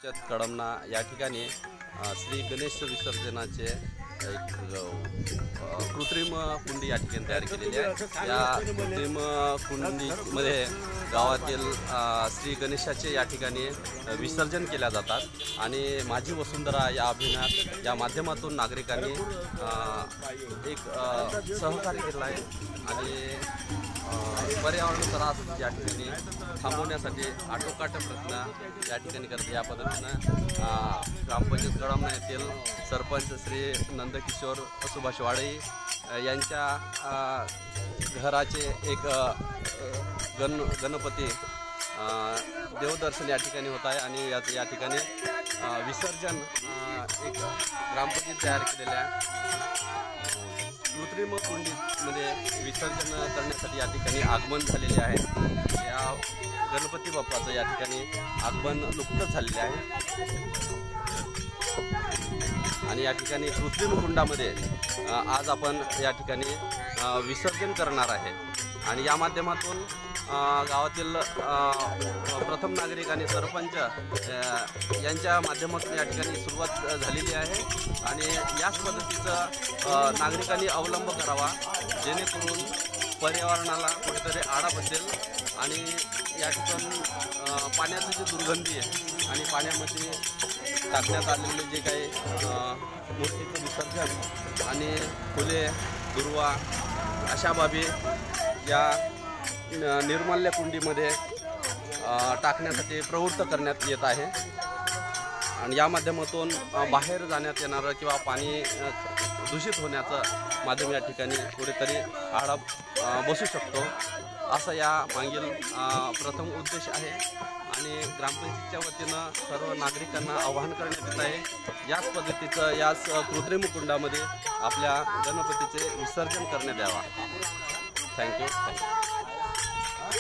ग्रामपंचायत कळमना या ठिकाणी श्री गणेश विसर्जनाचे एक कृत्रिम कुंडी या ठिकाणी तयार केलेली आहे। या कृत्रिम कुंडीमध्ये गावातील श्री गणेशाचे या ठिकाणी विसर्जन केल्या जातात आणि माझी वसुंधरा या अभियानात या माध्यमातून नागरिकांनी एक सहकार्य केलं आहे आणि पर्यावरण त्रास या ठिकाणी थांबवण्यासाठी आटोकाट प्रयत्न या ठिकाणी करते। या पद्धतीनं ग्रामपंचायत कळमना येथील सरपंच श्री नंदकिशोर सुभाष वाडे यांच्या घराचे एक गणपती देवदर्शन या ठिकाणी होत आहे आणि या ठिकाणी विसर्जन एक ग्रामपंचायत तयार केलेल्या कृत्रिम कुंडीमध्ये विसर्जन करण्यासाठी या ठिकाणी आगमन झालेले आहे। या गणपती बाप्पाचं या ठिकाणी आगमन नुकतंच झालेले आहे आणि या ठिकाणी कृत्रिम कुंडामध्ये आज आपण या ठिकाणी विसर्जन करणार आहे आणि या माध्यमातून गावातील प्रथम नागरिक आणि सरपंच यांच्या माध्यमातून या ठिकाणी सुरुवात झालेली आहे आणि याच पद्धतीचं नागरिकांनी अवलंब करावा जेणेकरून पर्यावरणाला कुठेतरी आळा बसेल आणि या ठिकाणी पाण्याची जी दुर्गंधी आहे आणि पाण्यामध्ये टाकण्यात आलेले जे काही मूर्तीचं विसर्जन आणि फुले दुर्वा अशा बाबी या निर्माल्य कुंडीमध्ये टाकण्यासाठी प्रवृत्त करण्यात येत आहे आणि या माध्यमातून बाहेर जाण्यात येणारं किंवा पाणी दूषित होण्याचं माध्यम या ठिकाणी कुठेतरी आळा बसू शकतो असं या मागील प्रथम उद्देश आहे आणि ग्रामपंचायतीच्या वतीनं सर्व नागरिकांना आवाहन करण्यात येत आहे याच पद्धतीचं याच कृत्रिम कुंडामध्ये आपल्या गणपतीचे विसर्जन करण्यात यावा। थँक्यू।